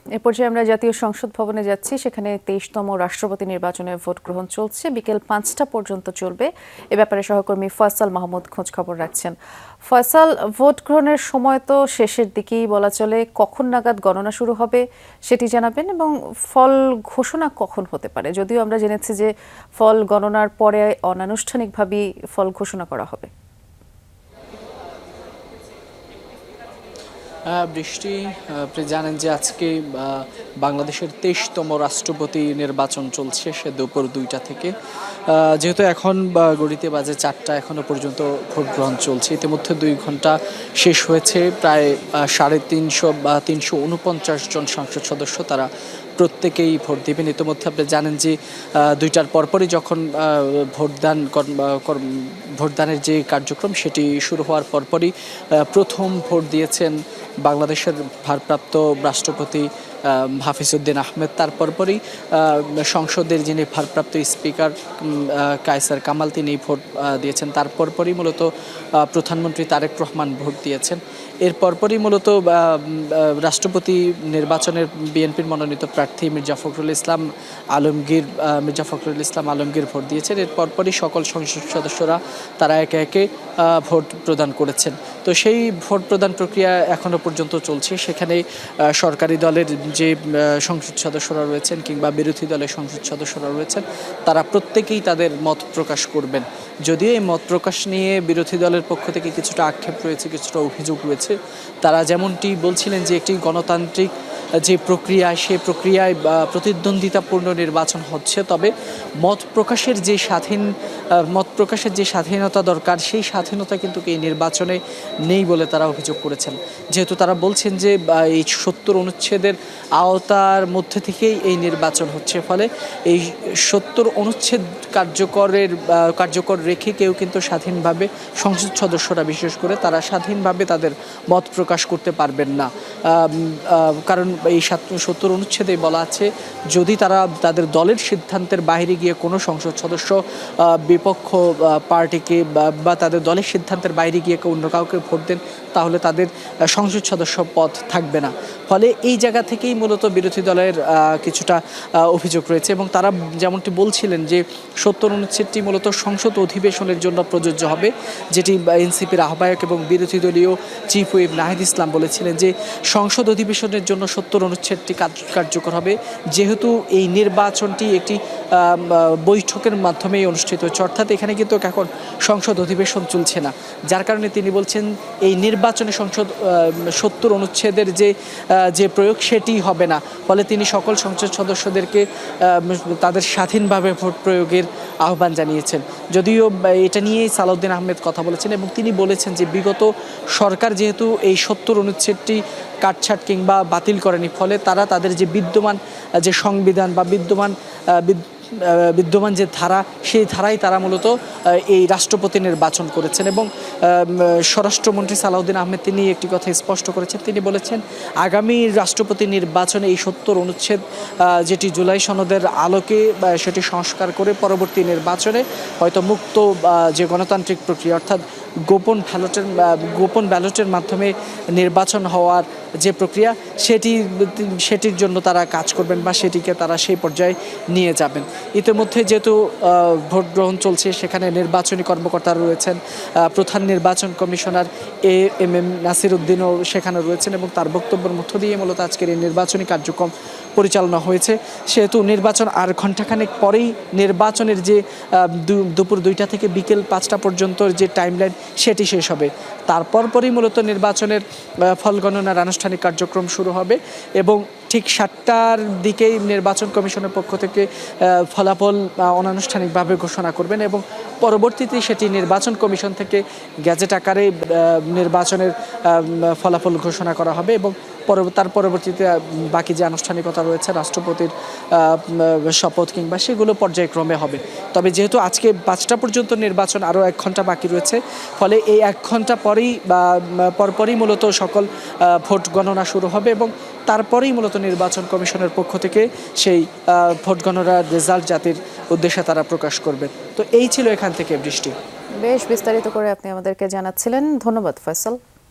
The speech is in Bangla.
এ পর্যায়ে আমরা জাতীয় সংসদ ভবনে যাচ্ছি। সেখানে 23তম রাষ্ট্রপতি নির্বাচনে ভোট গ্রহণ চলছে, বিকেল 5টা পর্যন্ত চলবে। এ ব্যাপারে সহকর্মী ফয়সাল মাহমুদ খোঁজ খবর রাখছেন। ফয়সাল, ভোট গ্রহণের সময় তো শেষের দিকেই বলা চলে, কখন নাগাদ গণনা শুরু হবে সেটি জানাবেন এবং ফল ঘোষণা কখন হতে পারে? যদিও আমরা জেনেছি যে ফল গণনার পরে অনানুষ্ঠানিকভাবেই ফল ঘোষণা করা হবে। বৃষ্টি, আপনি জানেন যে আজকে বাংলাদেশের 23তম রাষ্ট্রপতি নির্বাচন চলছে, সে দুপুর 2টা থেকে। যেহেতু এখন ঘড়িতে বাজে 4টা, এখনো পর্যন্ত ভোট গ্রহণ চলছে। ইতিমধ্যে 2 ঘন্টা শেষ হয়েছে। প্রায় 350 বা 349 জন সংসদ সদস্য তারা প্রত্যেকেই ভোট দেবেন। ইতিমধ্যে আপনি জানেন যে 2টার পরপরই যখন ভোটদানের যে কার্যক্রম সেটি শুরু হওয়ার পরপরই প্রথম ভোট দিয়েছেন বাংলাদেশের ভারপ্রাপ্ত রাষ্ট্রপতি হাফিজউদ্দিন আহমেদ। তার পরপরই সংসদের যিনি ভারপ্রাপ্ত স্পিকার কায়সার কামাল তিনি ভোট দিয়েছেন। তার পরপরই মূলত প্রধানমন্ত্রী তারেক রহমান ভোট দিয়েছেন। এর পরপরই মূলত রাষ্ট্রপতি নির্বাচনের বিএনপির মনোনীত প্রার্থী মির্জা ফখরুল ইসলাম আলমগীর ভোট দিয়েছেন। এর পরপরই সকল সংসদ সদস্যরা তারা একে একে ভোট প্রদান করেছেন। তো সেই ভোট প্রদান প্রক্রিয়া এখনো পর্যন্ত চলছে। সেখানে সরকারি দলের যে সংসদ সদস্যরা রয়েছেন কিংবা বিরোধী দলের সংসদ সদস্যরা রয়েছেন তারা প্রত্যেকেই তাদের মত প্রকাশ করবেন। যদিও এই মত প্রকাশ নিয়ে বিরোধী দলের পক্ষ থেকে কিছুটা আক্ষেপ রয়েছে, কিছুটা অভিযোগ রয়েছে। তারা যেমনটি বলছিলেন যে একটি গণতান্ত্রিক যে প্রক্রিয়া, সেই প্রক্রিয়ায় প্রতিদ্বন্দ্বিতাপূর্ণ নির্বাচন হচ্ছে, তবে মত প্রকাশের যে স্বাধীনতা দরকার সেই স্বাধীনতা কিন্তু এই নির্বাচনে নেই বলে তারা অভিযোগ করেছেন। যেহেতু তারা বলছেন যে এই 70 অনুচ্ছেদের আওতার মধ্যে থেকেই এই নির্বাচন হচ্ছে, ফলে এই 70 অনুচ্ছেদ কার্যকর রেখে কেউ কিন্তু স্বাধীনভাবে সংসদ সদস্যরা বিশেষ করে তারা স্বাধীনভাবে তাদের মত প্রকাশ করতে পারবেন না। কারণ এই 70 অনুচ্ছেদে বলা আছে, যদি তারা তাদের দলের সিদ্ধান্তের বাইরে গিয়ে কোনো সংসদ সদস্য বিপক্ষ পার্টিকে বা তাদের দলের সিদ্ধান্তের বাইরে গিয়ে অন্য কাউকে ভোট দেন, তাহলে তাদের সংসদ সদস্য পদ থাকবে না। ফলে এই জায়গা থেকেই মূলত বিরোধী দলের কিছুটা অভিযোগ রয়েছে এবং তারা যেমনটি বলছিলেন যে 70 অনুচ্ছেদটি মূলত সংসদ অধিবেশনের জন্য প্রযোজ্য হবে, যেটি এনসিপির আহ্বায়ক এবং বিরোধী দলীয় চিফ হুইপ নাহিদ ইসলাম বলেছিলেন যে সংসদ অধিবেশনের জন্য 70 অনুচ্ছেদটি কার্যকর হবে। যেহেতু এই নির্বাচনটি একটি বৈঠকের মাধ্যমেই অনুষ্ঠিত হচ্ছে, অর্থাৎ এখানে কিন্তু এখন সংসদ অধিবেশন চলছে না, যার কারণে তিনি বলছেন এই নির্বাচনে সংসদ 70 অনুচ্ছেদের যে প্রয়োগ সেটি হবে না। ফলে তিনি সকল সংসদ সদস্যদেরকে তাদের স্বাধীনভাবে ভোট প্রয়োগের আহ্বান জানিয়েছেন। যদিও এটা নিয়েই সালাউদ্দিন আহমেদ কথা বলেছেন এবং তিনি বলেছেন যে বিগত সরকার যেহেতু এই 70 অনুচ্ছেদটি কাটছাট কিংবা বাতিল করেনি, ফলে তারা তাদের যে বিদ্যমান যে সংবিধান বা বিদ্যমান যে ধারা, সেই ধারায় তারা মূলত এই রাষ্ট্রপতি নির্বাচন করেছেন। এবং স্বরাষ্ট্রমন্ত্রী সালাউদ্দিন আহমেদ তিনি একটি কথা স্পষ্ট করেছেন, তিনি বলেছেন আগামী রাষ্ট্রপতি নির্বাচনে এই 70 অনুচ্ছেদ যেটি জুলাই সনদের আলোকে সেটি সংস্কার করে পরবর্তী নির্বাচনে হয়তো মুক্ত যে গণতান্ত্রিক প্রক্রিয়া, অর্থাৎ গোপন ব্যালটের মাধ্যমে নির্বাচন হওয়ার যে প্রক্রিয়া সেটির জন্য তারা কাজ করবেন বা সেটিকে তারা সেই পর্যায়ে নিয়ে যাবেন। ইতিমধ্যে যেহেতু ভোট গ্রহণ চলছে, সেখানে নির্বাচনী কর্মকর্তারা রয়েছেন, প্রধান নির্বাচন কমিশনার এম নাসির উদ্দিনও সেখানে রয়েছেন এবং তার বক্তব্যের মধ্য দিয়ে মূলত আজকের এই নির্বাচনী কার্যক্রম পরিচালনা হয়েছে। সেহেতু নির্বাচন আর ঘণ্টাখানেক পরেই নির্বাচনের যে দুপুর 2টা থেকে বিকেল 5টা পর্যন্ত যে টাইমলাইন সেটি শেষ হবে। তারপরই মূলত নির্বাচনের ফল গণনার আনুষ্ঠানিক কার্যক্রম শুরু হবে এবং ঠিক 7টার দিকেই নির্বাচন কমিশনের পক্ষ থেকে ফলাফল অনানুষ্ঠানিকভাবে ঘোষণা করবেন এবং পরবর্তীতে সেটি নির্বাচন কমিশন থেকে গ্যাজেট আকারে নির্বাচনের ফলাফল ঘোষণা করা হবে এবং তার পরবর্তীতে বাকি যে আনুষ্ঠানিকতা রয়েছে রাষ্ট্রপতির শপথ কিংবা সেগুলো পর্যায়ক্রমে হবে। তবে যেহেতু আজকে 5টা পর্যন্ত নির্বাচন, আরও 1 ঘন্টা বাকি রয়েছে, ফলে এই 1 ঘন্টা পরপরই মূলত সকল ভোট গণনা শুরু হবে এবং তারপরেই মূলত নির্বাচন কমিশনের পক্ষ থেকে সেই ভোট গণনার রেজাল্ট জাতির উদ্দেশ্যে তারা প্রকাশ করবেন। তো এই ছিল এখান থেকে বৃষ্টি। বেশ বিস্তারিত করে আপনি আমাদেরকে জানাচ্ছিলেন, ধন্যবাদ ফয়সাল।